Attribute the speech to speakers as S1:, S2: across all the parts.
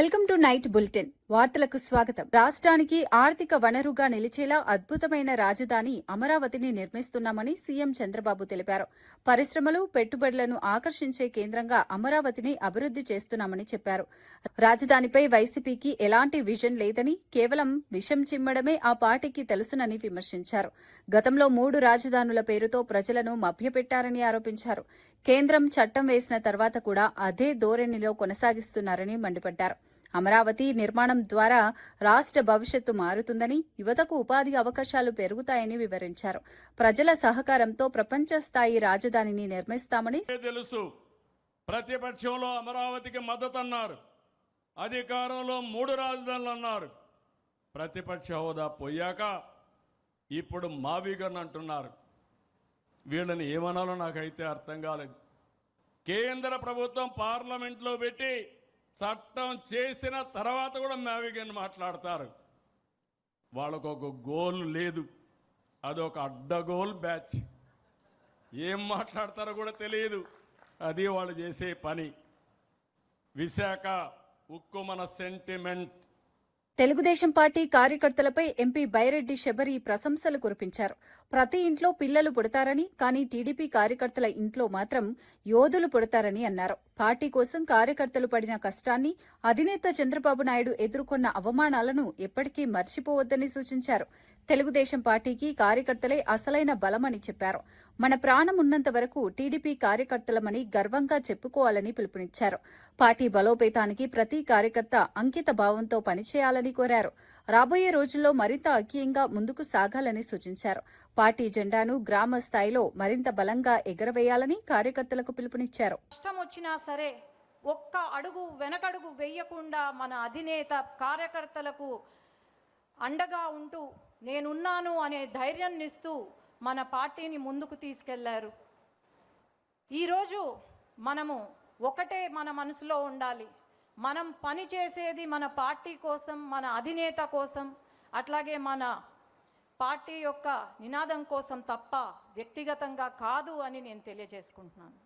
S1: Welcome to night bulletin. వార్తలకు స్వాగతం. రాష్ట్రానికి ఆర్థిక వనరుగా నిలిచేలా అద్భుతమైన రాజధాని అమరావతిని నిర్మిస్తున్నామని సీఎం చంద్రబాబు తెలిపారు. పరిశ్రమలు, పెట్టుబడులను ఆకర్షించే కేంద్రంగా అమరావతిని అభివృద్ది చేస్తున్నామని చెప్పారు. రాజధానిపై వైసీపీకి ఎలాంటి విజన్ లేదని, కేవలం విషం చిమ్మడమే ఆ పార్టీకి తెలుసునని విమర్శించారు. గతంలో 3 రాజధానుల పేరుతో ప్రజలను మభ్యపెట్టారని ఆరోపించారు. కేంద్రం చట్టం వేసిన తర్వాత కూడా అదే ధోరణిలో కొనసాగిస్తున్నారని మండిపడ్డారు. అమరావతి నిర్మాణం ద్వారా రాష్ట్ర భవిష్యత్తు మారుతుందని, యువతకు ఉపాధి అవకాశాలు పెరుగుతాయని వివరించారు. ప్రజల సహకారంతో ప్రపంచ స్థాయి రాజధానిని నిర్మిస్తామని
S2: తెలుసు. ప్రతిపక్షంలో అమరావతికి మద్దతు అన్నారు, అధికారంలో 3 రాజధానులు అన్నారు. ప్రతిపక్ష హోదా పోయాక ఇప్పుడు మావిగన్ అంటున్నారు. వీళ్ళని ఏమనాలో నాకైతే అర్థం కాలేదు. కేంద్ర ప్రభుత్వం పార్లమెంట్లో పెట్టి చట్టం చేసిన తర్వాత కూడా మావిగన్ మాట్లాడతారు. వాళ్ళకు ఒక గోల్ లేదు, అదొక అడ్డగోల్ బ్యాచ్. ఏం మాట్లాడతారో కూడా తెలియదు, అది వాళ్ళు చేసే పని. విశాఖ ఉక్కు మన సెంటిమెంట్.
S1: తెలుగుదేశం పార్టీ కార్యకర్తలపై ఎంపీ బైరెడ్డి శబరి ప్రశంసలు కురిపించారు. ప్రతి ఇంట్లో పిల్లలు పుడతారని, కానీ టీడీపీ కార్యకర్తల ఇంట్లో మాత్రం యోధులు పుడతారని అన్నారు. పార్టీ కోసం కార్యకర్తలు పడిన కష్టాన్ని, అధినేత చంద్రబాబు నాయుడు ఎదుర్కొన్న అవమానాలను ఎప్పటికీ మర్చిపోవద్దని సూచించారు. తెలుగుదేశం పార్టీకి కార్యకర్తలే అసలైన బలమని చెప్పారు. మన ప్రాణం ఉన్నంత వరకు టీడీపీ కార్యకర్తలమని గర్వంగా చెప్పుకోవాలని పిలుపునిచ్చారు. పార్టీ బలోపేతానికి ప్రతి కార్యకర్త అంకిత భావంతో పనిచేయాలని కోరారు. రాబోయే రోజుల్లో మరింత ఐక్యంగా ముందుకు సాగాలని సూచించారు. పార్టీ జెండాను గ్రామ స్థాయిలో మరింత బలంగా ఎగరవేయాలని కార్యకర్తలకు పిలుపునిచ్చారు.
S3: కష్టం వచ్చినా సరే ఒక్క అడుగు వెనకడుగు వేయకుండా మన అధినేత కార్యకర్తలకు అండగా ఉంటూ నేనున్నాను అనే ధైర్యాన్నిస్తూ మన పార్టీని ముందుకు తీసుకెళ్లారు. ఈరోజు మనము ఒకటే మన మనసులో ఉండాలి. మనం పని చేసేది మన పార్టీ కోసం, మన అధినేత కోసం, అట్లాగే మన పార్టీ యొక్క నినాదం కోసం తప్ప వ్యక్తిగతంగా కాదు అని నేను తెలియజేసుకుంటున్నాను.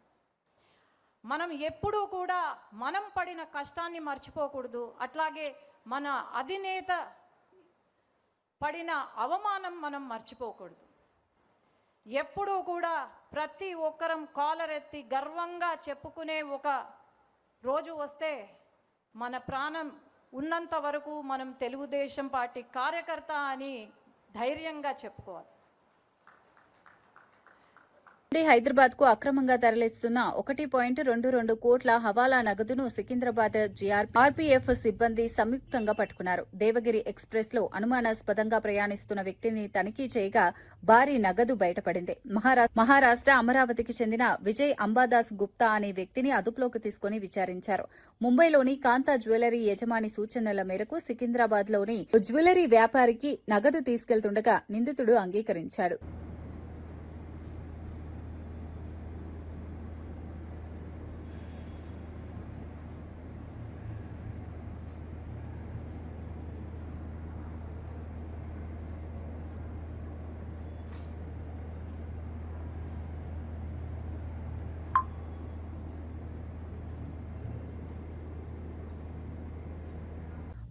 S3: మనం ఎప్పుడూ కూడా మనం పడిన కష్టాన్ని మర్చిపోకూడదు. అట్లాగే మన అధినేత పడిన అవమానం మనం మర్చిపోకూడదు. ఎప్పుడూ కూడా ప్రతి ఒక్కరం కాలరెత్తి గర్వంగా చెప్పుకునే ఒక రోజు వస్తే, మన ప్రాణం ఉన్నంత వరకు మనం తెలుగుదేశం పార్టీ కార్యకర్త అని ధైర్యంగా చెప్పుకోవాలి.
S1: హైదరాబాద్ కు అక్రమంగా తరలిస్తున్న 1.22 కోట్ల హవాలా నగదును సికింద్రాబాద్ ఆర్పీఎఫ్ సిబ్బంది సంయుక్తంగా పట్టుకున్నారు. దేవగిరి ఎక్స్ప్రెస్ లో అనుమానాస్పదంగా ప్రయాణిస్తున్న వ్యక్తిని తనిఖీ చేయగా భారీ నగదు బయటపడింది. మహారాష్ట్ర అమరావతికి చెందిన విజయ్ అంబాదాస్ గుప్తా అనే వ్యక్తిని అదుపులోకి తీసుకుని విచారించారు. ముంబైలోని కాంతా జ్యువెలరీ యజమాని సూచనల మేరకు సికింద్రాబాద్ లోని జ్యువెలరీ వ్యాపారికి నగదు తీసుకెళ్తుండగా నిందితుడు అంగీకరించాడు.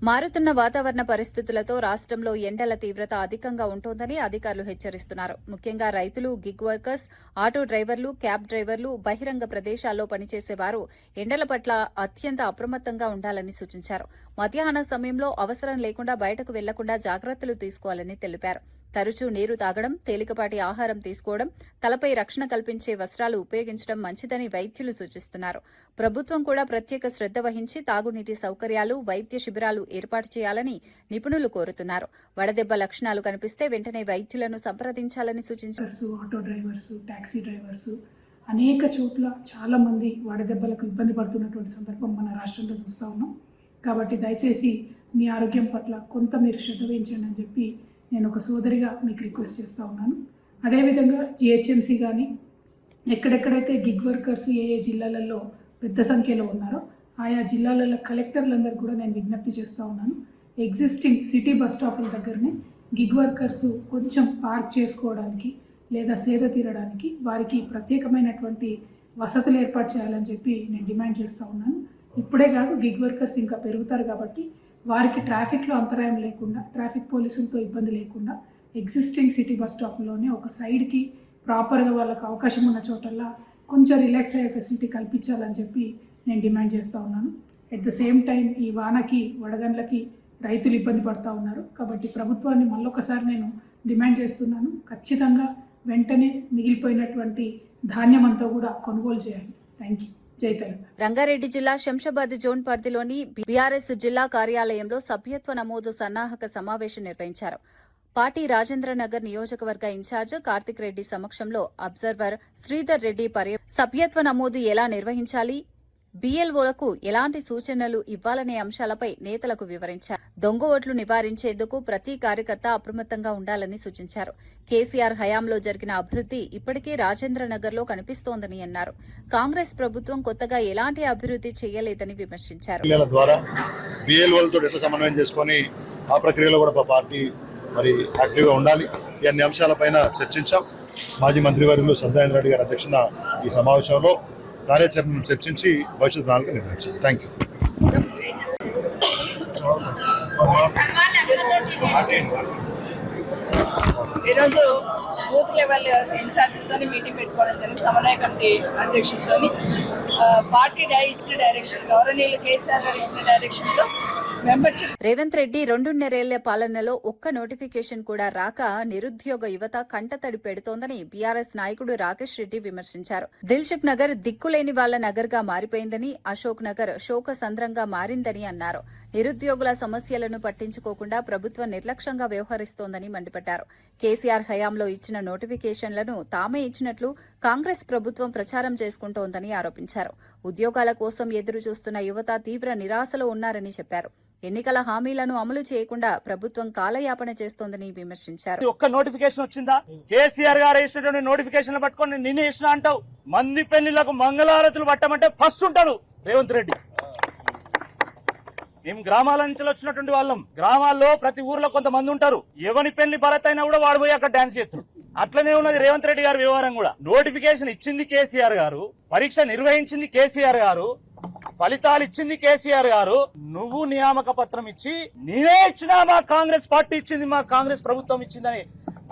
S1: మారుతున్న వాతావరణ పరిస్థితులతో రాష్ట్రంలో ఎండల తీవ్రత అధికంగా ఉంటోందని అధికారులు హెచ్చరిస్తున్నారు. ముఖ్యంగా రైతులు, గిగ్ వర్కర్స్, ఆటో డ్రైవర్లు, క్యాబ్ డ్రైవర్లు, బహిరంగ ప్రదేశాల్లో పనిచేసేవారు ఎండల పట్ల అత్యంత అప్రమత్తంగా ఉండాలని సూచించారు. మధ్యాహ్న సమయంలో అవసరం లేకుండా బయటకు వెళ్లకుండా జాగ్రత్తలు తీసుకోవాలని తెలిపారు. తరచూ నీరు తాగడం, తేలికపాటి ఆహారం తీసుకోవడం, తలపై రక్షణ కల్పించే వస్త్రాలు ఉపయోగించడం మంచిదని వైద్యులు సూచిస్తున్నారు. ప్రభుత్వం కూడా ప్రత్యేక శ్రద్ధ వహించి తాగునీటి సౌకర్యాలు, వైద్య శిబిరాలు ఏర్పాటు చేయాలని నిపుణులు కోరుతున్నారు. వడదెబ్బ లక్షణాలు కనిపిస్తే వెంటనే వైద్యులను సంప్రదించాలని సూచించారు.
S4: ఆటో డ్రైవర్స్, టాక్సీ డ్రైవర్స్ అనేక చోట్ల చాలా మంది వడదెబ్బలకు ఇబ్బంది పడుతున్నటువంటి సందర్భం మన రాష్ట్రంలో చూస్తూ ఉన్నాం. కాబట్టి దయచేసి మీ ఆరోగ్యం పట్ల కొంత మీరు శ్రద్ధ వహించండి అని చెప్పి నేను ఒక సోదరిగా మీకు రిక్వెస్ట్ చేస్తూ ఉన్నాను. అదేవిధంగా జిహెచ్ఎంసీ కానీ ఎక్కడెక్కడైతే గిగ్ వర్కర్స్ ఏ జిల్లాలలో పెద్ద సంఖ్యలో ఉన్నారో ఆయా జిల్లాలలో కలెక్టర్లందరూ కూడా నేను విజ్ఞప్తి చేస్తూ ఉన్నాను. ఎగ్జిస్టింగ్ సిటీ బస్ స్టాపుల దగ్గరనే గిగ్ వర్కర్స్ కొంచెం పార్క్ చేసుకోవడానికి లేదా సేద తీరడానికి వారికి ప్రత్యేకమైనటువంటి వసతులు ఏర్పాటు చేయాలని చెప్పి నేను డిమాండ్ చేస్తూ ఉన్నాను. ఇప్పుడే కాదు గిగ్ వర్కర్స్ ఇంకా పెరుగుతారు కాబట్టి వారికి ట్రాఫిక్లో అంతరాయం లేకుండా, ట్రాఫిక్ పోలీసులతో ఇబ్బంది లేకుండా ఎగ్జిస్టింగ్ సిటీ బస్ స్టాప్లోనే ఒక సైడ్కి ప్రాపర్గా వాళ్ళకి అవకాశం ఉన్న చోటల్లా కొంచెం రిలాక్స్ అయ్యే ఫెసిలిటీ కల్పించాలని చెప్పి నేను డిమాండ్ చేస్తూ ఉన్నాను. ఎట్ ద సేమ్ టైం ఈ వానకి వడగండ్లకి రైతులు ఇబ్బంది పడుతూ ఉన్నారు కాబట్టి ప్రభుత్వాన్ని మళ్ళొకసారి నేను డిమాండ్ చేస్తున్నాను. ఖచ్చితంగా వెంటనే మిగిలిపోయినటువంటి ధాన్యం అంతా కూడా కొనుగోలు చేయాలి. Thank you. జై తెలంగాణ.
S1: రంగారెడ్డి జిల్లా శంషాబాద్ జోన్ పరిధిలోని బీఆర్ఎస్ జిల్లా కార్యాలయంలో సభ్యత్వ నమోదు సన్నాహక సమావేశం నిర్వహించారు. పార్టీ రాజేంద్రనగర్ నియోజకవర్గ ఇన్ఛార్జ్ కార్తిక్ రెడ్డి సమక్షంలో అబ్జర్వర్ శ్రీధర్ రెడ్డి సభ్యత్వ నమోదు ఎలా నిర్వహించాలి, బీఎల్ఓలకు ఎలాంటి సూచనలు ఇవ్వాలనే అంశాలపై నేతలకు వివరించారు. దొంగ ఓట్లు నివారించేందుకు ప్రతి కార్యకర్త అప్రమత్తంగా ఉండాలని సూచించారు. కేసీఆర్ హయాంలో జరిగిన అభివృద్ది ఇప్పటికే రాజేంద్రనగర్లో కనిపిస్తోందని అన్నారు. కాంగ్రెస్ ప్రభుత్వం కొత్తగా ఎలాంటి అభివృద్ది చేయలేదని విమర్శించారు.
S5: ఆ ప్రక్రియలో కూడా పార్టీ మరి యాక్టివ్గా ఉండాలి. ఈ అన్ని అంశాలపైన చర్చించాం. మాజీ మంత్రివర్యులు సత్యనారాయణ రెడ్డి గారి అధ్యక్షన ఈ సమావేశంలో కార్యాచరణను చర్చించి భవిష్యత్ ప్రణాళిక నిర్ణయించాం. Thank you.
S6: ఈరోజు బూత్ లెవెల్ ఇన్ఛార్జెస్తో మీటింగ్ పెట్టుకోవడం జరిగింది. సమన్వయ కమిటీ అధ్యక్షులతో పార్టీ ఇచ్చిన డైరెక్షన్, గౌరవనీయులు కేసీఆర్ గారు ఇచ్చిన డైరెక్షన్తో మెంబర్షిప్.
S1: రేవంత్ రెడ్డి 2.5 పాలనలో ఒక్క నోటిఫికేషన్ కూడా రాక నిరుద్యోగ యువత కంటతడి పెడుతోందని బీఆర్ఎస్ నాయకుడు రాకేష్ రెడ్డి విమర్శించారు. దిల్సుఖ్ నగర్ దిక్కులేని వాళ్ల నగర్ గా మారిపోయిందని, అశోక్ నగర్ శోక సంద్రంగా మారిందని అన్నారు. నిరుద్యోగుల సమస్యలను పట్టించుకోకుండా ప్రభుత్వం నిర్లక్ష్యంగా వ్యవహరిస్తోందని మండిపడ్డారు. కేసీఆర్ హయాంలో ఇచ్చిన నోటిఫికేషన్లను తామే ఇచ్చినట్లు కాంగ్రెస్ ప్రభుత్వం ప్రచారం చేసుకుంటోందని ఆరోపించారు. ఉద్యోగాల కోసం ఎదురు చూస్తున్న యువత తీవ్ర నిరాశలో ఉన్నారని చెప్పారు. ఎన్నికల హామీలను అమలు చేయకుండా ప్రభుత్వం కాలయాపన చేస్తోందని విమర్శించారు.
S7: ఒక్క నోటిఫికేషన్ వచ్చిందా? కేసీఆర్ గారు ఇచ్చినటువంటి నోటిఫికేషన్ పట్టుకొని నిన్నే ఇచ్చిన అంటావు. మంది పెళ్లిలకు మంగళారతులు పట్టమంటే ఫస్ట్ ఉంటాడు రేవంత్ రెడ్డి. మేము గ్రామాల నుంచి వచ్చినటువంటి వాళ్ళం. గ్రామాల్లో ప్రతి ఊర్లో కొంతమంది ఉంటారు. ఎవరి పెళ్లి భరత్ అయినా కూడా వాడు పోయి అక్కడ డాన్స్ చేస్తాడు. అట్లనే ఉన్నది రేవంత్ రెడ్డి గారి వ్యవహారం కూడా. నోటిఫికేషన్ ఇచ్చింది కేసీఆర్ గారు, పరీక్ష నిర్వహించింది కేసీఆర్ గారు, ఫలితాలు ఇచ్చింది కేసీఆర్ గారు. నువ్వు నియామక పత్రం ఇచ్చి నేనే ఇచ్చినా, మా కాంగ్రెస్ పార్టీ ఇచ్చింది, మా కాంగ్రెస్ ప్రభుత్వం ఇచ్చిందని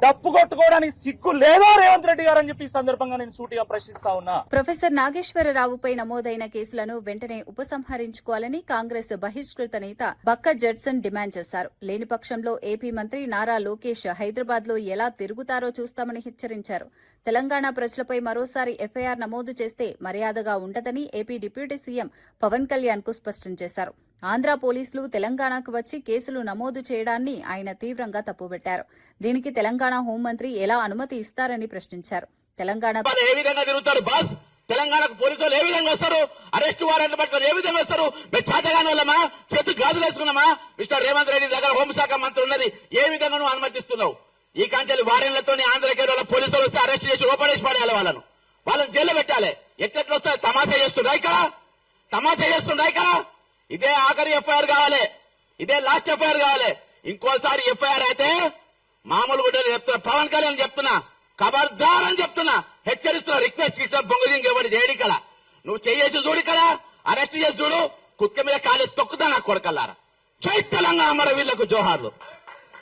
S7: డప్పు కొట్టుకోవడానికి సిగ్గు లేదా రేవంత్ రెడ్డి గారు అని చెప్పి ఈ సందర్భంగా నేను సూటిగా ప్రశ్నిస్తా ఉన్నా.
S1: ప్రొఫెసర్ నాగేశ్వరరావుపై నమోదైన కేసులను వెంటనే ఉపసంహరించుకోవాలని కాంగ్రెస్ బహిష్కృత నేత బక్క జడ్సన్ డిమాండ్ చేశారు. లేని పక్షంలో ఏపీ మంత్రి నారా లోకేష్ హైదరాబాద్ లో ఎలా తిరుగుతారో చూస్తామని హెచ్చరించారు. తెలంగాణ ప్రజలపై మరోసారి ఎఫ్ఐఆర్ నమోదు చేస్తే మర్యాదగా ఉండదని AP deputy CM Pawan Kalyan కు స్పష్టం చేశారు. ఆంధ్ర పోలీసులు తెలంగాణకు వచ్చి కేసులు నమోదు చేయడాన్ని ఆయన తీవ్రంగా తప్పుబట్టారు. దీనికి తెలంగాణ హోంమంత్రి ఎలా అనుమతి ఇస్తారని ప్రశ్నించారు.
S8: ఏ విధంగా తిరుగుతారు బాస్? తెలంగాణకు పోలీసులు ఏ విధంగా వస్తారు? అరెస్ట్ వారెంట్ పట్టుకొని ఏ విధంగా వస్తారు? మేము చేతగాని వాళ్ళమా? చేతు గాజులు వేసుకున్నామా? మిస్టర్ రేవంత్ రెడ్డి దగ్గర హోంశాఖ మంత్రి ఉన్నది. ఏ విధంగా నువ్వు అనుమతిస్తున్నావు? ఈ కాంచెలు వారెన్లతో ఆంధ్రకేరళ వాళ్ళ పోలీసులు వస్తే అరెస్ట్ చేసి ఓపెనేసి పడేయాలి. వాళ్ళని జైల్లో పెట్టాలి. ఎట్లెట్లు వస్తారు? తమాషా చేస్తుండ్రా ఇక్కడ? తమాషా చేస్తుండ్రా ఇక్కడ? ఇదే ఆఖరి ఎఫ్ఐఆర్ కావాలి, ఇదే లాస్ట్ ఎఫ్ఐఆర్ కావాలి. ఇంకోసారి ఎఫ్ఐఆర్ అయితే మామూలుగా చెప్తున్నా, పవన్ కళ్యాణ్ చెప్తున్నా, ఖబర్దార్ అని చెప్తున్నా, హెచ్చరిస్తున్నా, రిక్వెస్ట్ ఇస్తా. బొంగుదింగ్ ఎవరి చేయడి ఇక్కడ నువ్వు చేసి చూడు, ఇక్కడ అరెస్ట్ చేసి చూడు, కుక్క మీద కాలే తొక్కుతా నా కొడకల్లారా. జై తెలంగాణ, మన వీళ్లకు జోహార్లు.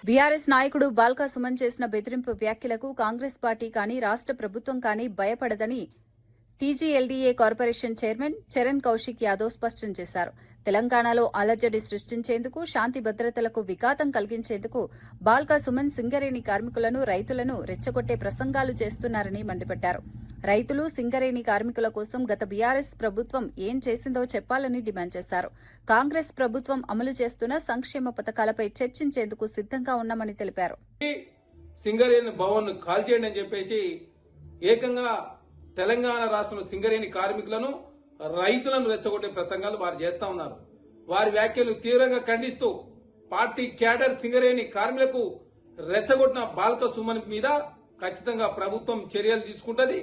S1: బీఆర్ఎస్ నాయకుడు బాల్కా సుమన్ చేసిన బెదిరింపు వ్యాఖ్యలకు కాంగ్రెస్ పార్టీ కానీ రాష్ట ప్రభుత్వం కానీ భయపడదని టీజీఎల్డీఏ కార్పొరేషన్ చైర్మన్ చరణ్ కౌశిక్ యాదవ్ స్పష్టం చేశారు. తెలంగాణలో అలజడి సృష్టించేందుకు, శాంతి భద్రతలకు విఘాతం కలిగించేందుకు బాల్కా సుమన్ సింగరేణి కార్మికులను, రైతులను రెచ్చగొట్టే ప్రసంగాలు చేస్తున్నారని మండిపడ్డారు. రైతులు, సింగరేణి కార్మికుల కోసం గత బీఆర్ఎస్ ప్రభుత్వం ఏం చేసిందో చెప్పాలని డిమాండ్ చేశారు. కాంగ్రెస్ ప్రభుత్వం అమలు చేస్తున్న సంక్షేమ పథకాలపై చర్చించేందుకు సిద్దంగా ఉన్నామని తెలిపారు.
S9: సింగరేణి భవన్ కాల్చేయండి అని చెప్పేసి ఏకంగా తెలంగాణ రాష్ట్రంలో సింగరేణి కార్మికులను, రైతులను రెచ్చగొట్టే ప్రసంగాలు వారు చేస్తా ఉన్నారు. వారి వ్యాఖ్యలు తీవ్రంగా ఖండిస్తూ పార్టీ క్యాడర్ సింగరేణి కార్మికులకు రెచ్చగొట్టిన బాల్క సుమన్ మీద ఖచ్చితంగా ప్రభుత్వం చర్యలు తీసుకుంటది.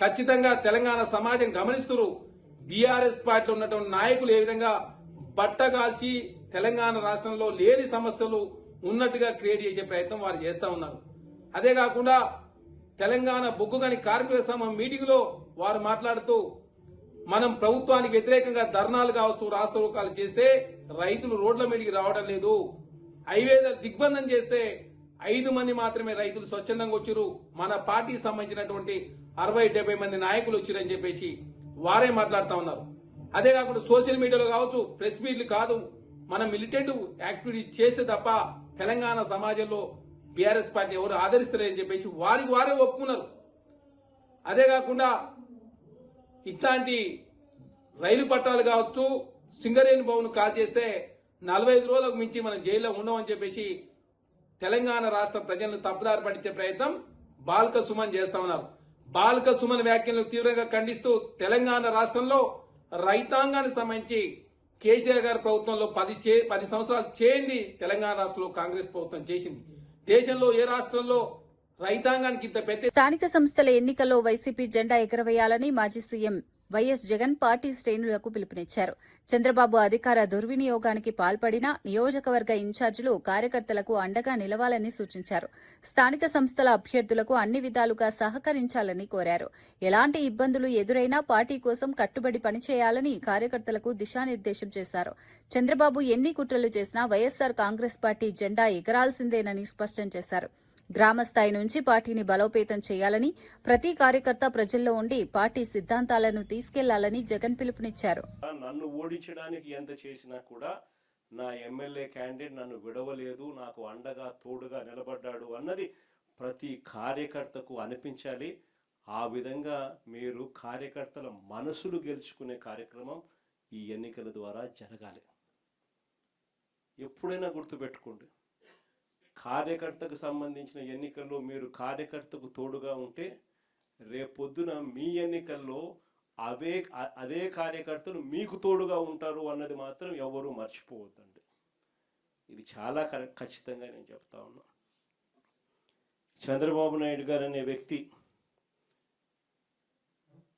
S9: ఖచ్చితంగా తెలంగాణ సమాజం గమనిస్తున్నారు. బీఆర్ఎస్ పార్టీలో ఉన్నటువంటి నాయకులు ఏ విధంగా బట్టగాల్చి తెలంగాణ రాష్ట్రంలో లేని సమస్యలు ఉన్నట్టుగా క్రియేట్ చేసే ప్రయత్నం వారు చేస్తా ఉన్నారు. అదే కాకుండా తెలంగాణ బొగ్గుగని కార్మిక సంఘం మీటింగ్ లో వారు మాట్లాడుతూ మనం ప్రభుత్వానికి వ్యతిరేకంగా ధర్నాలు కావచ్చు, రాస్తారోకాలు చేస్తే రైతులు రోడ్ల మీదకి రావడం లేదు. హైవేల దిగ్బంధం చేస్తే 5 మంది మాత్రమే రైతులు స్వచ్ఛందంగా వచ్చారు. మన పార్టీకి సంబంధించినటువంటి 60-70 మంది నాయకులు వచ్చారని చెప్పేసి వారే మాట్లాడుతా ఉన్నారు. అదే కాకుండా సోషల్ మీడియాలో కావచ్చు, ప్రెస్ మీట్లు కాదు, మనం మిలిటెంట్ యాక్టివిటీ చేస్తే తప్ప తెలంగాణ సమాజంలో బీఆర్ఎస్ పార్టీ ఎవరు ఆదరిస్తారని చెప్పేసి వారికి వారే ఒప్పుకున్నారు. అదే కాకుండా ఇట్లాంటి రైలు పట్టాలు కావచ్చు, సింగరేణి భవన్ కాల్ చేస్తే 45 రోజులకు మించి మనం జైల్లో ఉండమని చెప్పేసి తెలంగాణ రాష్ట్ర ప్రజలను తప్పుదారి పట్టించే ప్రయత్నం బాల్క సుమన్ చేస్తా ఉన్నారు. బాల్క సుమన్ వ్యాఖ్యలను తీవ్రంగా ఖండిస్తూ తెలంగాణ రాష్ట్రంలో రైతాంగానికి సంబంధించి కేసీఆర్ గారి ప్రభుత్వంలో 10 సంవత్సరాలు చేయింది తెలంగాణ రాష్ట్రంలో కాంగ్రెస్ ప్రభుత్వం చేసింది. దేశంలో ఏ రాష్ట్రంలో రైతాంగానికి ఇంత పెద్ద
S1: స్థానిక సంస్థల ఎన్నికల్లో వైసీపీ జెండా ఎగరవేయాలని మాజీ సీఎం వైఎస్ జగన్ పార్టీ శ్రేణులకు పిలుపునిచ్చారు. చంద్రబాబు అధికార దుర్వినియోగానికి పాల్పడిన నియోజకవర్గ ఇన్ఛార్జీలు కార్యకర్తలకు అండగా నిలవాలని సూచించారు. స్థానిక సంస్థల అభ్యర్థులకు అన్ని విధాలుగా సహకరించాలని కోరారు. ఎలాంటి ఇబ్బందులు ఎదురైనా పార్టీ కోసం కట్టుబడి పనిచేయాలని కార్యకర్తలకు దిశానిర్దేశం చేశారు. చంద్రబాబు ఎన్ని కుట్రలు చేసినా వైఎస్సార్ కాంగ్రెస్ పార్టీ జెండా ఎగరాల్సిందేనని స్పష్టం చేశారు. గ్రామస్థాయి నుంచి పార్టీని బలోపేతం చేయాలని, ప్రతి కార్యకర్త ప్రజల్లో ఉండి పార్టీ సిద్ధాంతాలను తీసుకెళ్లాలని జగన్ పిలుపునిచ్చారు.
S10: నన్ను ఓడించడానికి ఎంత చేసినా కూడా నా ఎమ్మెల్యే క్యాండిడేట్ నన్ను విడవలేదు, నాకు అండగా తోడుగా నిలబడ్డాడు అన్నది ప్రతి కార్యకర్తకు అనిపించాలి. ఆ విధంగా మీరు కార్యకర్తల మనసులు గెలుచుకునే కార్యక్రమం ఈ ఎన్నికల ద్వారా జరగాలి. ఎప్పుడైనా గుర్తుపెట్టుకోండి, కార్యకర్తకు సంబంధించిన ఎన్నికల్లో మీరు కార్యకర్తకు తోడుగా ఉంటే రేపొద్దున మీ ఎన్నికల్లో అదే కార్యకర్తలు మీకు తోడుగా ఉంటారు అన్నది మాత్రం ఎవరు మర్చిపోవద్దండి. ఇది చాలా ఖచ్చితంగా నేను చెప్తా ఉన్నా. చంద్రబాబు నాయుడు గారు అనే వ్యక్తి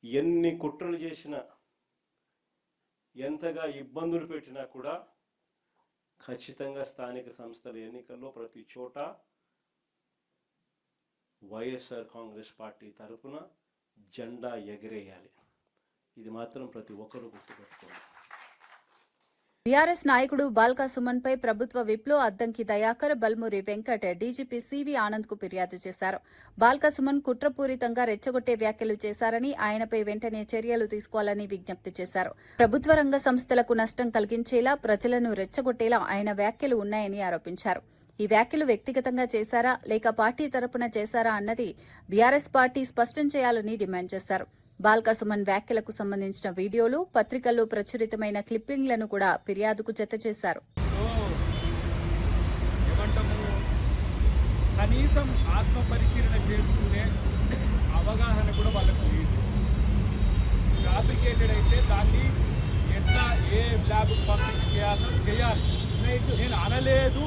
S10: ఎన్ని కుట్రలు చేసినా, ఎంతగా ఇబ్బందులు పెట్టినా కూడా ఖచ్చితంగా స్థానిక సంస్థల ఎన్నికల్లో ప్రతి చోట వైఎస్ఆర్ కాంగ్రెస్ పార్టీ తరఫున జెండా ఎగరేయాలి. ఇది మాత్రం ప్రతి ఒక్కరూ గుర్తుపెట్టుకోవాలి.
S1: బీఆర్ఎస్ నాయకుడు బాల్కా సుమన్ పై ప్రభుత్వ విప్లో అద్దంకి దయాకర్, బల్మూరి వెంకట్ డీజీపీ సివి ఆనంద్ కు ఫిర్యాదు చేశారు. బాల్కా సుమన్ కుట్రపూరితంగా రెచ్చగొట్టే వ్యాఖ్యలు చేశారని, ఆయనపై వెంటనే చర్యలు తీసుకోవాలని విజ్ఞప్తి చేశారు. ప్రభుత్వ రంగ సంస్థలకు నష్టం కలిగించేలా, ప్రజలను రెచ్చగొట్టేలా ఆయన వ్యాఖ్యలు ఉన్నాయని ఆరోపించారు. ఈ వ్యాఖ్యలు వ్యక్తిగతంగా చేశారా లేక పార్టీ తరపున చేశారా అన్నది బీఆర్ఎస్ పార్టీ స్పష్టం చేయాలని డిమాండ్ చేశారు. బాల్కా సుమన్ వ్యాఖ్యలకు సంబంధించిన వీడియోలు, పత్రికల్లో ప్రచురితమైన క్లిప్పింగ్లను కూడా ఫిర్యాదుకు జత చేశారు.
S2: కనీసం ఆత్మ పరిశీలన చేసుకునే అవగాహన కూడా వాళ్ళకు లేదు. ఫ్యాబ్రికేటెడ్ అయితే దాన్ని ఎట్లా ఏ ల్యాబ్కు పంపించి చేయాలో చేయాలి. నేను అనలేదు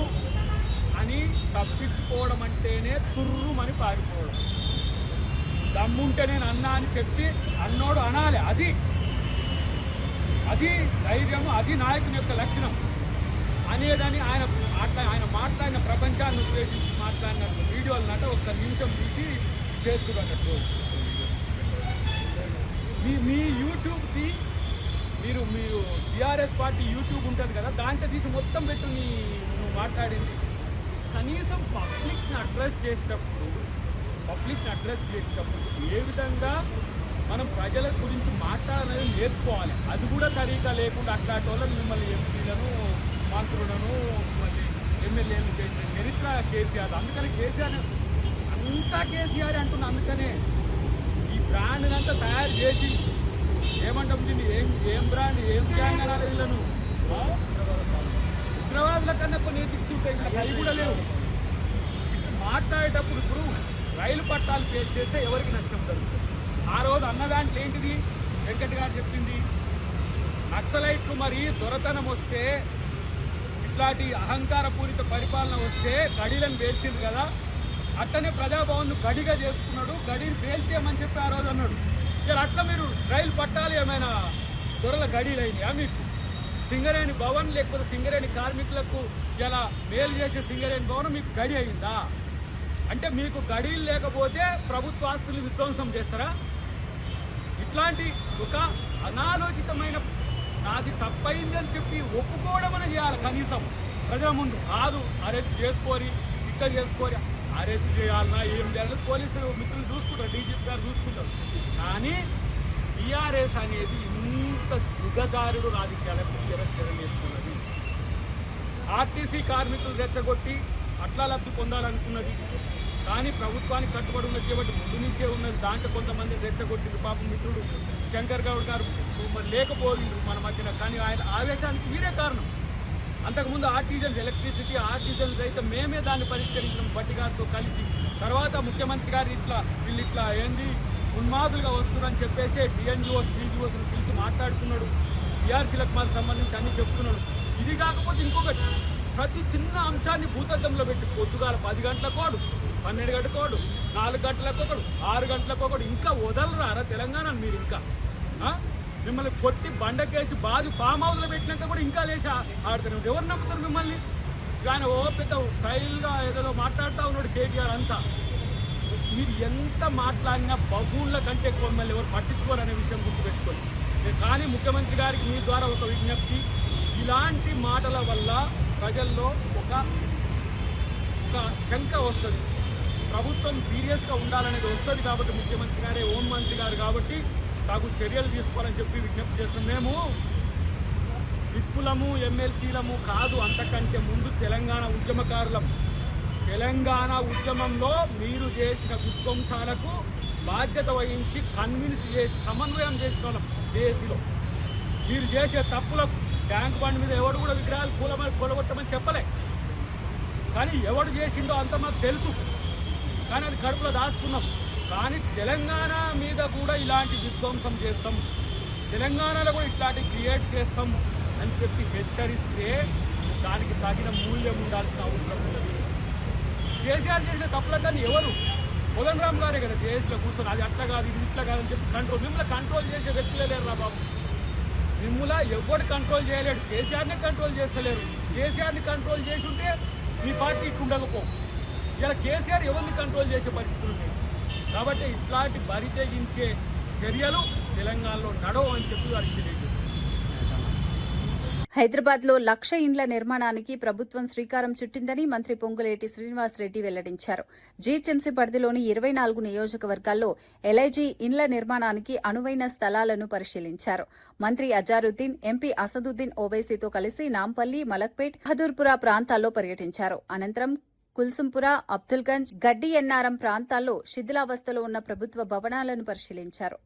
S2: అని తప్పించుకోవడం అంటేనే తుర్రుమని పారిపోవడం. దమ్ముంటే నేను అన్నా అని చెప్పి అన్నోడు అనాలి. అది ధైర్యము, అది నాయకుని యొక్క లక్షణం అనేదని ఆయన మాట్లాడిన ప్రపంచాన్ని ఉద్దేశించి మాట్లాడిన వీడియోలనట ఒక్క నిమిషం తీసి చేస్తున్నట్టు. మీ యూట్యూబ్కి మీరు టీఆర్ఎస్ పార్టీ యూట్యూబ్ ఉంటుంది కదా, దాంట్లో తీసి మొత్తం పెట్టు నువ్వు మాట్లాడింది. కనీసం పబ్లిక్ని అడ్రస్ చేసేటప్పుడు ఏ విధంగా మనం ప్రజల గురించి మాట్లాడాలని నేర్చుకోవాలి. అది కూడా తరీకా లేకుండా అట్లాంటి వాళ్ళని మిమ్మల్ని ఎంపీలను, మంత్రులను, మళ్ళీ ఎమ్మెల్యేలను చేసిన చరిత్ర కేసీఆర్. అందుకని కేసీఆర్ అంతా కేసీఆర్ అంటున్నా. అందుకనే ఈ బ్రాండ్ అంతా తయారు చేసి ఏమంటాం దీన్ని, ఏం బ్రాండ్, ఏం బ్రాండ్ అనాలి వీళ్ళను. ఉగ్రవాదుల కన్నా కొన్ని ఎథిక్స్ ఉంటాయి, ఇలా అవి కూడా లేవు. మాట్లాడేటప్పుడు ఇప్పుడు రైలు పట్టాలు చేస్తే ఎవరికి నష్టం జరుగుతుంది? ఆ రోజు అన్న దాంట్లో ఏంటిది వెంకట్ గారు చెప్పింది, నక్సలైట్లు మరి దొరతనం వస్తే, ఇట్లాంటి అహంకారపూరిత పరిపాలన వస్తే గడిలను పేల్చింది కదా, అట్టనే ప్రజాభవన్ను గడిగా చేసుకున్నాడు, గడిని పేల్చేయమని చెప్పి ఆ రోజు అన్నాడు. ఇలా అట్లా మీరు రైలు పట్టాలు ఏమైనా దొరల గడీలు అయినాయా మీకు? సింగరేణి భవన్ లేకపోతే సింగరేణి కార్మికులకు ఇలా మేలు చేసే సింగరేణి భవన్ మీకు గడి అయిందా? అంటే మీకు గడీలు లేకపోతే ప్రభుత్వ ఆస్తులు విధ్వంసం చేస్తారా? ఇట్లాంటి ఒక అనాలోచితమైన నాది తప్పైంది అని చెప్పి ఒప్పుకోవడం అని చేయాలి. కనీసం ప్రజల ముందు కాదు అరెస్ట్ చేసుకోరి ఇట్లా చేసుకోరి, అరెస్ట్ చేయాలన్నా ఏం చేయాలి పోలీసులు మిత్రులు చూసుకుంటారు, డీజీపీ గారు చూసుకుంటారు. కానీ టీఆర్ఎస్ అనేది ఇంత దిగజారుడు రాజకీయాలకు నేర్చుకున్నది. ఆర్టీసీ కార్మికులు రెచ్చగొట్టి అట్లా లబ్ధి పొందాలనుకున్నది. కానీ ప్రభుత్వానికి కట్టుబడి ఉన్నది కాబట్టి ముందు నుంచే ఉన్నది. దాంట్లో కొంతమంది రెచ్చగొట్టింది. పాపం మిత్రుడు శంకర్ గౌడ్ గారు మరి లేకపోయిండ్రు మన మధ్యన. కానీ ఆయన ఆవేశానికి వీరే కారణం. అంతకుముందు ఆర్టిజన్స్ ఎలక్ట్రిసిటీ ఆర్టిజన్స్ అయితే మేమే దాన్ని పరిష్కరించినాం బట్టి గారితో కలిసి. తర్వాత ముఖ్యమంత్రి గారు వీళ్ళు ఇట్లా ఏంది ఉన్మాదులుగా వస్తున్నారని చెప్పేసి డిఎన్జిఓస్ టీజీఓస్ని పిలిచి మాట్లాడుతున్నాడు. టీఆర్సీలకు మాకు సంబంధించి అన్ని చెప్తున్నాడు. ఇది కాకపోతే ఇంకొకటి, ప్రతి చిన్న అంశాన్ని భూతద్దంలో పెట్టి పొద్దుగాల 10 గంటలకోడు, 12 గంటలకోడు, 4 గంటలకొకడు, 6 గంటలకొకడు, ఇంకా వదలరారా తెలంగాణ మీరు? ఇంకా మిమ్మల్ని కొట్టి బండకేసి బాధి ఫామ్ హౌస్లో పెట్టినాక కూడా ఇంకా లేచి ఆడుతున్నారు. ఎవరు నమ్ముతారు మిమ్మల్ని? ఆయన ఓ పెద్ద స్టైల్గా ఏదో మాట్లాడుతూ ఉన్నాడు కేటీఆర్ అంతా. మీరు ఎంత మాట్లాడినా బహుళ్ళ కంటే మిమ్మల్ని ఎవరు పట్టించుకోరనే విషయం గుర్తుపెట్టుకోండి. కానీ ముఖ్యమంత్రి గారికి మీ ద్వారా ఒక విజ్ఞప్తి, ఇలాంటి మాటల వల్ల ప్రజల్లో ఒక శంక వస్తుంది. ప్రభుత్వం సీరియస్గా ఉండాలనేది వస్తుంది. కాబట్టి ముఖ్యమంత్రి గారే హోంమంత్రి గారు కాబట్టి తగు చర్యలు తీసుకోవాలని చెప్పి విజ్ఞప్తి చేస్తున్నాం. మేము విప్పులము ఎమ్మెల్సీలము కాదు, అంతకంటే ముందు తెలంగాణ ఉద్యమకారులం. తెలంగాణ ఉద్యమంలో మీరు చేసిన విధ్వంసాలకు బాధ్యత వహించి కన్విన్స్ చేసి సమన్వయం చేసిన వాళ్ళం దేశీలో. మీరు చేసే తప్పులకు ట్యాంక్ బండ్ మీద ఎవడు కూడా విగ్రహాలు కూలగొట్టమని చెప్పలే. కానీ ఎవడు చేసిండో అంత మాకు తెలుసు. కానీ అది కడుపులో దాచుకున్నాం. కానీ తెలంగాణ మీద కూడా ఇలాంటి విధ్వంసం చేస్తాం, తెలంగాణలో కూడా ఇట్లాంటి క్రియేట్ చేస్తాం అని చెప్పి హెచ్చరిస్తే దానికి తగిన మూల్యం ఉండాల్సిన అవసరం ఉన్నది. కేసీఆర్ చేసిన తప్పులన్నీ ఎవరు? కోదండరామ్ గారే కదా జేఏసీలో కూర్చొని అది అట్లా కాదు ఇది ఇట్లా కాదని చెప్పి మిమ్మల్ని కంట్రోల్ చేసే వ్యక్తులే లేరు రా బాబు. మిమ్మల్ని ఎవరు కంట్రోల్ చేయలేడు. కేసీఆర్ని కంట్రోల్ చేస్తలేరు. కేసీఆర్ని కంట్రోల్ చేసి ఉంటే మీ పార్టీ ఇట్లా ఉండకపో. ఇలా కేసీఆర్ ఎవరిని కంట్రోల్ చేసే పరిస్థితులు ఉన్నాయి. కాబట్టి ఇట్లాంటి బరి తెగించే చర్యలు తెలంగాణలో నడవు అని చెప్పి వారికి తెలియజేస్తారు.
S1: హైదరాబాద్ లో 1,00,000 ఇండ్ల నిర్మాణానికి ప్రభుత్వం శ్రీకారం చుట్టిందని మంత్రి పొంగులేటి శ్రీనివాసరెడ్డి వెల్లడించారు. జీహెచ్ఎంసీ పరిధిలోని 24 నియోజకవర్గాల్లో ఎల్ఐజీ ఇండ్ల నిర్మాణానికి అనువైన స్థలాలను పరిశీలించారు. మంత్రి అజారుద్దీన్, ఎంపీ అసదుద్దీన్ ఓవైసీతో కలిసి నాంపల్లి, మలక్పేట్, బహదూర్పుర ప్రాంతాల్లో పర్యటించారు. అనంతరం కుల్సుంపుర, అబ్దుల్గంజ్, గడ్డి ఎన్నారం ప్రాంతాల్లో శిథిలావస్థలో ఉన్న ప్రభుత్వ భవనాలను పరిశీలించారు.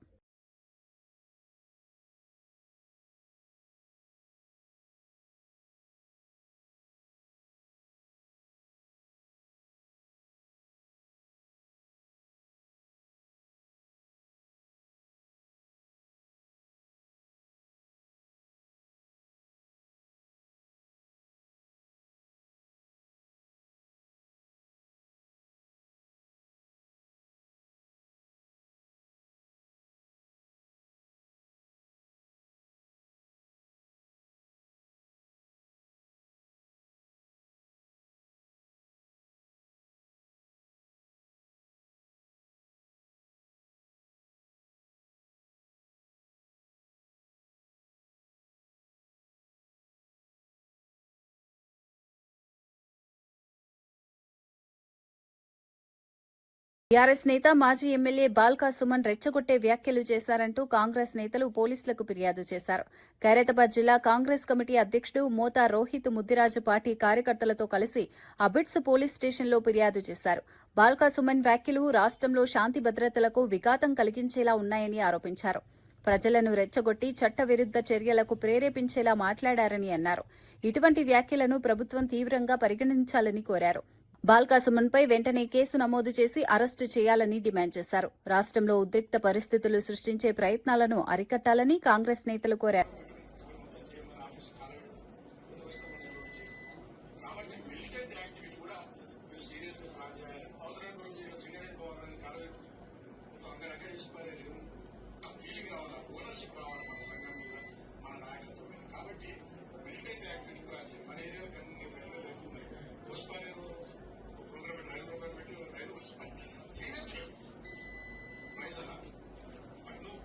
S1: టీఆర్ఎస్ నేత మాజీ ఎమ్మెల్యే బాల్కా సుమన్ రెచ్చగొట్టే వ్యాఖ్యలు చేశారంటూ కాంగ్రెస్ నేతలు పోలీసులకు ఫిర్యాదు చేశారు. ఖైరతాబాద్ జిల్లా కాంగ్రెస్ కమిటీ అధ్యక్షుడు మోతా రోహిత్ ముద్దిరాజు పార్టీ కార్యకర్తలతో కలిసి అబిడ్స్ పోలీస్ స్టేషన్లో ఫిర్యాదు చేశారు. బాల్కా సుమన్ వ్యాఖ్యలు రాష్ట్రంలో శాంతి భద్రతలకు విఘాతం కలిగించేలా ఉన్నాయని ఆరోపించారు. ప్రజలను రెచ్చగొట్టి చట్టవిరుద్ద చర్యలకు ప్రేరేపించేలా మాట్లాడారని అన్నారు. ఇటువంటి వ్యాఖ్యలను ప్రభుత్వం తీవ్రంగా పరిగణించాలని కోరారు. బాల్కా సుమన్పై వెంటనే కేసు నమోదు చేసి అరెస్టు చేయాలని డిమాండ్ చేశారు. రాష్ట్రంలో ఉద్రిక్త పరిస్థితులు సృష్టించే ప్రయత్నాలను అరికట్టాలని కాంగ్రెస్ నేతలు కోరారు.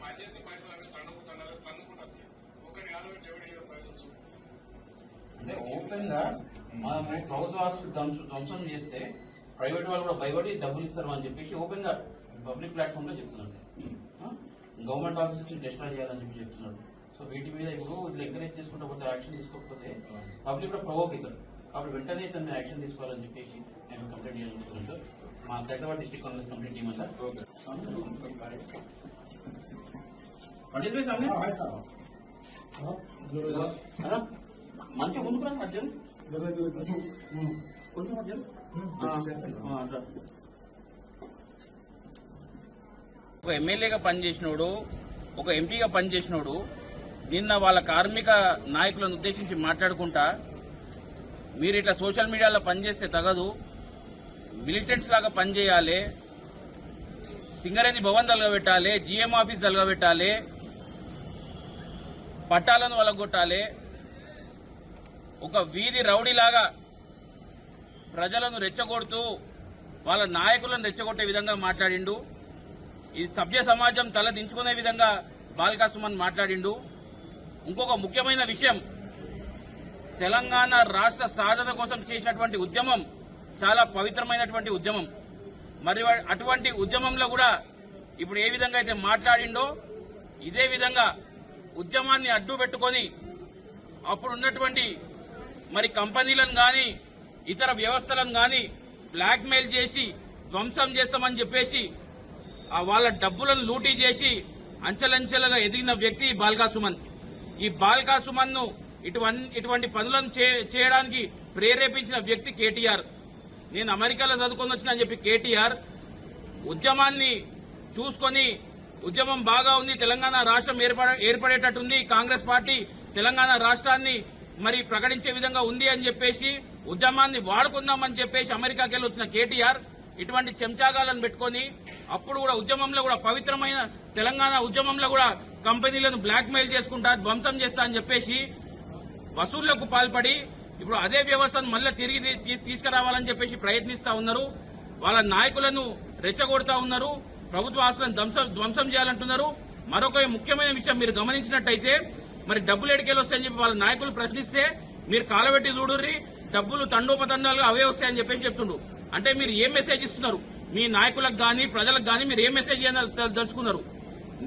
S11: పైసలు పైసలు తన్నుకు అంటే ఓపెన్ గా మనము ప్రభుత్వ ఆస్తులు ధ్వంసం చేస్తే ప్రైవేట్ వాళ్ళు కూడా భయపడి డబ్బులు ఇస్తారు అని చెప్పేసి ఓపెన్ గా పబ్లిక్ ప్లాట్ఫామ్ లో చెప్తున్నాడు. గవర్నమెంట్ ఆఫీసెస్ ని డిస్ట్రాయ్ చేయాలని చెప్పి చెప్తున్నాడు. సో వీటి మీద ఇప్పుడు ఇట్లా ఎంకరేజ్ చేసుకుంటూ పోతే యాక్షన్ తీసుకోకపోతే పబ్లిక్ కూడా ప్రొవోక్ అవుతారు. కాబట్టి వెంటనే తను యాక్షన్ తీసుకోవాలని చెప్పేసి నేను కంప్లైంట్ చేయాలని చెప్తున్నాను. మా Hyderabad district Congress complaint team అంతా మంచిగా ముందుకు రండి మధ్యలో కొంచెం మధ్యలో ఒక ఎమ్మెల్యేగా పనిచేసినోడు, ఒక ఎంపీగా పనిచేసినోడు నిన్న వాళ్ళ కార్మిక నాయకులను ఉద్దేశించి మాట్లాడుకుంటా మీరు ఇట్లా సోషల్ మీడియాలో పనిచేస్తే తగదు, మిలిటెంట్స్ లాగా పనిచేయాలి, సింగరేణి భవన్ తలగబెట్టాలి, జీఎం ఆఫీస్ తలగబెట్టాలి, పట్టాలను వలగొట్టాలి, ఒక వీధి రౌడీలాగా ప్రజలను రెచ్చగొడుతూ వాళ్ళ నాయకులను రెచ్చగొట్టే విధంగా మాట్లాడిండు. ఈ సభ్య సమాజం తల దించుకునే విధంగా బాల్కా సుమన్ మాట్లాడిండు. ఇంకొక ముఖ్యమైన విషయం, తెలంగాణ రాష్ట్ర సాధన కోసం చేసినటువంటి ఉద్యమం చాలా పవిత్రమైనటువంటి ఉద్యమం. మరి అటువంటి ఉద్యమంలో కూడా ఇప్పుడు ఏ విధంగా అయితే మాట్లాడిండో ఇదే విధంగా ఉద్యమాన్ని అడ్డు పెట్టుకొని అప్పుడు ఉన్నటువంటి మరి కంపెనీలను గాని ఇతర వ్యవస్థలను గాని బ్లాక్ మెయిల్ చేసి ధ్వంసం చేస్తామని చెప్పేసి వాళ్ళ డబ్బులను లూటీ చేసి అంచెలంచెలుగా ఎదిగిన వ్యక్తి బాల్కా సుమన్. ఈ బాల్కా సుమన్ ను ఇటువంటి పనులను చేయడానికి ప్రేరేపించిన వ్యక్తి కేటీఆర్. నేను అమెరికాలో చదువుకొని వచ్చిన అని చెప్పి కేటీఆర్ ఉద్యమాన్ని చూసుకొని ఉద్యమం బాగా ఉంది, తెలంగాణ రాష్ట్రం ఏర్పడేటట్టుంది, కాంగ్రెస్ పార్టీ తెలంగాణ రాష్ట్రాన్ని మరి ప్రకటించే విధంగా ఉంది అని చెప్పేసి ఉద్యమాన్ని వాడుకుందామని చెప్పేసి అమెరికాకి వెళ్ళి వచ్చిన కేటీఆర్ ఇటువంటి చెంచాగాలను పెట్టుకుని అప్పుడు కూడా ఉద్యమంలో కూడా పవిత్రమైన తెలంగాణ ఉద్యమంలో కూడా కంపెనీలను బ్లాక్ మెయిల్ చేసుకుంటా ధ్వంసం చేస్తా అని చెప్పేసి వసూళ్లకు పాల్పడి ఇప్పుడు అదే వ్యవస్థను మళ్ళీ తిరిగి తీసుకురావాలని చెప్పేసి ప్రయత్నిస్తా ఉన్నారు. వాళ్ళ నాయకులను రెచ్చగొడతా ఉన్నారు, ప్రభుత్వ ఆస్తులను ధ్వంసం చేయాలంటున్నారు. మరొక ముఖ్యమైన విషయం మీరు గమనించినట్టయితే మరి డబ్బులు ఎడికేలు వస్తాయని చెప్పి వాళ్ళ నాయకులు ప్రశ్నిస్తే మీరు కాలబెట్టి చూడుర్రి డబ్బులు తండోపతండాలుగా అవే వస్తాయని చెప్పేసి చెప్తుండ్రు. అంటే మీరు ఏం మెసేజ్ ఇస్తున్నారు మీ నాయకులకు గాని ప్రజలకు గాని మీరు ఏం మెసేజ్ దలుచుకున్నారు?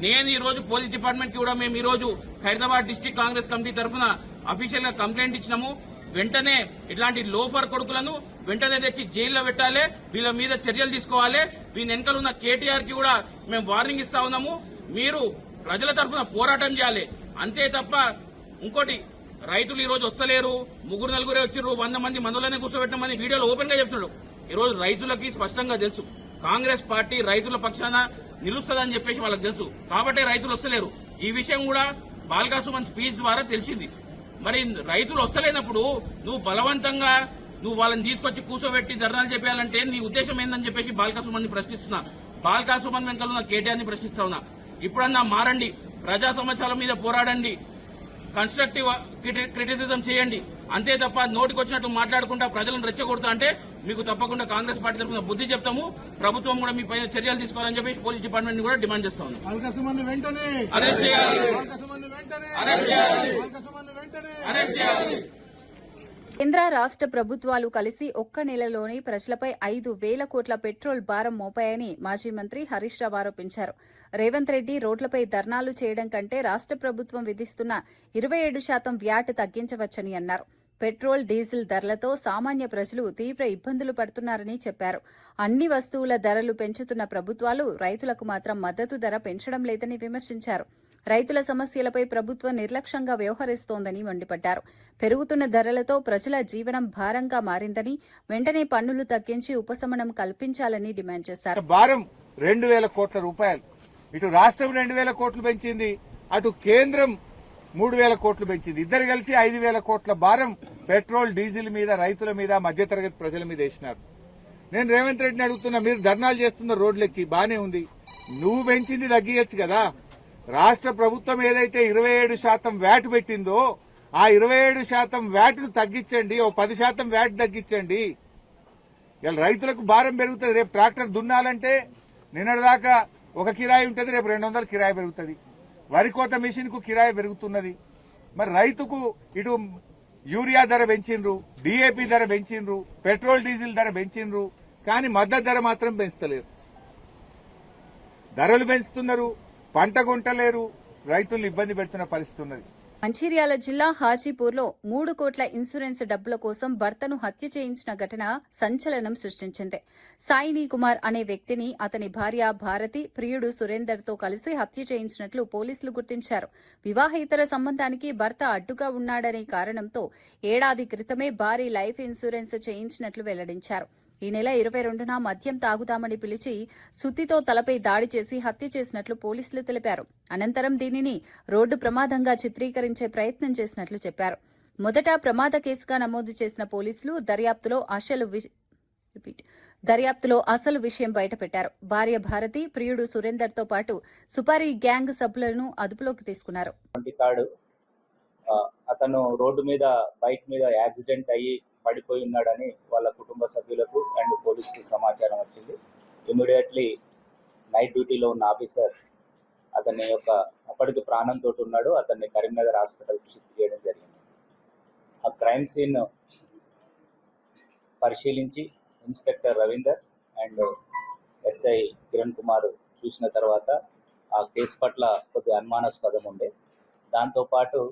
S11: నేను ఈ రోజు పోలీస్ డిపార్ట్మెంట్ కి కూడా మేము ఈ రోజు హైదరాబాద్ డిస్ట్రిక్ట్ కాంగ్రెస్ కమిటీ తరఫున అఫీషియల్ గా కంప్లైంట్ ఇచ్చినాము. వెంటనే ఇట్లాంటి లోఫర్ కొడుకులను వెంటనే తెచ్చి జైల్లో పెట్టాలి, వీళ్ళ మీద చర్యలు తీసుకోవాలి. వీని వెనకాల ఉన్న కేటీఆర్ కి కూడా మేము వార్నింగ్ ఇస్తా ఉన్నాము. మీరు ప్రజల తరఫున పోరాటం చేయాలి, అంతే తప్ప ఇంకోటి రైతులు ఈ రోజు వస్తలేరు, 3-4 వచ్చిర్రు, 100 మంది మందులనే కూర్చోబెట్టమని వీడియోలో ఓపెన్ గా చెప్తున్నాడు. ఈ రోజు రైతులకి స్పష్టంగా తెలుసు కాంగ్రెస్ పార్టీ రైతుల పక్షాన నిలుస్తుందని చెప్పేసి వాళ్ళకి తెలుసు, కాబట్టి రైతులు వస్తలేరు. ఈ విషయం కూడా బాల్కా సుమన్ స్పీచ్ ద్వారా తెలిసింది. మరి రైతులు వస్తలేనప్పుడు నువ్వు బలవంతంగా వాళ్ళని తీసుకొచ్చి కూర్చోబెట్టి ధర్నాలు చెప్పాలంటే నీ ఉద్దేశం ఏందని చెప్పేసి బాల్కా సుమన్ ని ప్రశ్నిస్తున్నా. బాల్కా సుమన్ వెనకాల ఉన్న కేటీఆర్ ని ప్రశ్నిస్తా ఉన్నా. ఇప్పుడన్నా మారండి, ప్రజా సమస్యల మీద పోరాడండి, కన్స్ట్రక్టివ్ క్రిటిసిజం చేయండి, అంతే తప్ప నోటికొచ్చినట్టు మాట్లాడుకుంటా ప్రజలను రెచ్చగొడతా అంటే మీకు తప్పకుండా కాంగ్రెస్ పార్టీ తరఫున బుద్ధి చెప్తాము. ప్రభుత్వం కూడా మీ పైన చర్యలు తీసుకోవాలని చెప్పి పోలీస్ డిపార్ట్మెంట్ ని కూడా డిమాండ్ చేస్తా ఉన్నాం. అరెస్ట్ చేయాలి, అరెస్ట్ చేయాలి.
S1: కేంద్ర రాష్ట్ర ప్రభుత్వాలు కలిసి ఒక్క నెలలోనే ప్రజలపై 5,000 కోట్ల పెట్రోల్ భారం మోపాయని మాజీ మంత్రి హరీష్ రావు ఆరోపించారు. రేవంత్ రెడ్డి రోడ్లపై ధర్నాలు చేయడం కంటే రాష్ట్ర ప్రభుత్వం విధిస్తున్న 27% వ్యాట్ తగ్గించవచ్చని అన్నారు. పెట్రోల్ డీజిల్ ధరలతో సామాన్య ప్రజలు తీవ్ర ఇబ్బందులు పడుతున్నారని చెప్పారు. అన్ని వస్తువుల ధరలు పెంచుతున్న ప్రభుత్వాలు రైతులకు మాత్రం మద్దతు ధర పెంచడం లేదని విమర్శించారు. రైతుల సమస్యలపై ప్రభుత్వం నిర్లక్ష్యంగా వ్యవహరిస్తోందని మండిపడ్డారు. పెరుగుతున్న ధరలతో ప్రజల జీవనం భారంగా మారిందని, వెంటనే పన్నులు తగ్గించి ఉపశమనం కల్పించాలని డిమాండ్ చేశారు.
S12: భారం 2,000 కోట్ల రూపాయలు, ఇటు రాష్ట్రం 2,000 కోట్లు పెంచింది, అటు కేంద్రం 3,000 కోట్లు పెంచింది. ఇద్దరు కలిసి 5,000 కోట్ల భారం పెట్రోల్ డీజిల్ మీద, రైతుల మీద, మధ్యతరగతి ప్రజల మీద వేసినారు. నేను రేవంత్ రెడ్డిని అడుగుతున్నా, మీరు ధర్నాలు చేస్తున్న రోడ్లెక్కి బానే ఉంది, నువ్వు పెంచింది తగ్గియచ్చు కదా. రాష్ట్ర ప్రభుత్వం ఏదైతే 27% వ్యాట్ పెట్టిందో ఆ 27% వ్యాట్ ను తగ్గించండి, ఓ 10% వ్యాట్ తగ్గించండి. ఇలా రైతులకు భారం పెరుగుతుంది. రేపు ట్రాక్టర్ దున్నాలంటే నిన్నటిదాకా ఒక కిరాయి ఉంటుంది, రేపు 200 కిరాయి పెరుగుతుంది. వరి కోత మిషన్ కు కిరాయి పెరుగుతున్నది. మరి రైతుకు ఇటు యూరియా ధర పెంచిండ్రు, డిఏపి ధర పెంచిండ్రు, పెట్రోల్ డీజిల్ ధర పెంచిండ్రు, కానీ మద్దతు ధర మాత్రం పెంచుతలేరు. ధరలు పెంచుతున్నారు, పంట కొంటలేరు, రైతులు ఇబ్బంది పెడుతున్న పరిస్థితి ఉన్నది.
S1: మంచిర్యాల జిల్లా హాజీపూర్లో 3 కోట్ల ఇన్సూరెన్స్ డబ్బుల కోసం భర్తను హత్య చేయించిన ఘటన సంచలనం సృష్టించింది. సాయిని కుమార్ అనే వ్యక్తిని అతని భార్య భారతి, ప్రియుడు సురేందర్తో కలిసి హత్య చేయించినట్లు పోలీసులు గుర్తించారు. వివాహేతర సంబంధానికి భర్త అడ్డుగా ఉన్నాడనే కారణంతో ఏడాది క్రితమే భారీ లైఫ్ ఇన్సూరెన్స్ చేయించినట్లు వెల్లడించారు. ఈ నెల 22న మద్యం తాగుతామని పిలిచి సుత్తితో తలపై దాడి చేసి హత్య చేసినట్లు పోలీసులు తెలిపారు. అనంతరం దీనిని రోడ్డు ప్రమాదంగా చిత్రీకరించే ప్రయత్నం చేసినట్లు చెప్పారు. మొదట ప్రమాద కేసుగా నమోదు చేసిన పోలీసులు దర్యాప్తులో అసలు విషయం బయటపెట్టారు. భార్య భారతి, ప్రియుడు సురేందర్తో పాటు సుపారీ గ్యాంగ్ సభ్యులను అదుపులోకి తీసుకున్నారు.
S13: అతను రోడ్డు మీద బైక్ మీద యాక్సిడెంట్ అయ్యి పడిపోయి ఉన్నాడని వాళ్ళ కుటుంబ సభ్యులకు అండ్ పోలీసుకు సమాచారం వచ్చింది. ఇమీడియట్లీ నైట్ డ్యూటీలో ఉన్న ఆఫీసర్ అతని యొక్క అప్పటికి ప్రాణంతో ఉన్నాడు, అతన్ని కరీంనగర్ హాస్పిటల్కి షిఫ్ట్ చేయడం జరిగింది. ఆ క్రైమ్ సీన్ పరిశీలించి inspector Ravinder and SI Kiran Kumar చూసిన తర్వాత ఆ కేసు పట్ల కొద్దిగా అనుమానాస్పదం ఉండే. దాంతోపాటు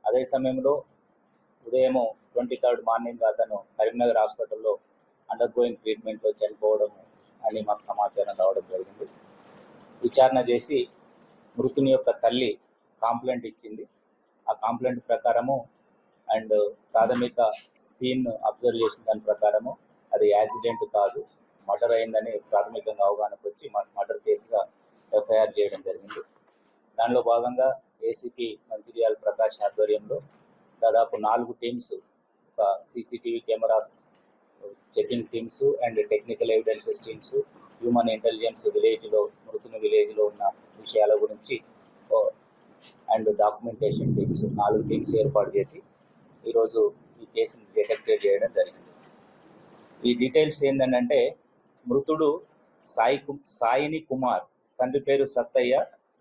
S13: అదే సమయంలో ఉదయం 23rd మార్నింగ్ అతను కరీంనగర్ హాస్పిటల్లో అండర్ గోయింగ్ ట్రీట్మెంట్లో చనిపోవడం అని మాకు సమాచారం రావడం జరిగింది. విచారణ చేసి మృతుని యొక్క తల్లి కాంప్లైంట్ ఇచ్చింది. ఆ కాంప్లైంట్ ప్రకారము అండ్ ప్రాథమిక సీన్ అబ్జర్వ్ చేసిన దాని ప్రకారము అది యాక్సిడెంట్ కాదు, మర్డర్ అయిందని ప్రాథమికంగా అవగాహనకు వచ్చి మర్డర్ కేసుగా ఎఫ్ఐఆర్ చేయడం జరిగింది. దానిలో భాగంగా ఏసీపీ మంచిర్యాల ప్రకాష్ ఆధ్వర్యంలో దాదాపు 4 టీమ్స్, ఒక CCTV cameras checking teams and technical evidences teams, human intelligence విలేజ్లో మృతుని విలేజ్లో ఉన్న విషయాల గురించి అండ్ డాక్యుమెంటేషన్ టీమ్స్ 4 టీమ్స్ ఏర్పాటు చేసి ఈరోజు ఈ కేసుని డిటెక్ట్ చేయడం జరిగింది. ఈ డీటెయిల్స్ ఏంటంటే మృతుడు సాయిని కుమార్, తండ్రి పేరు సత్తయ్య,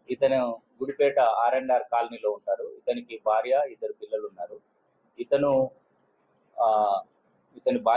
S13: ఇతను గుడిపేట R&R కాలనీలో ఉంటారు. ఇతనికి భార్య, 2 పిల్లలు ఉన్నారు. ఇతని భార్య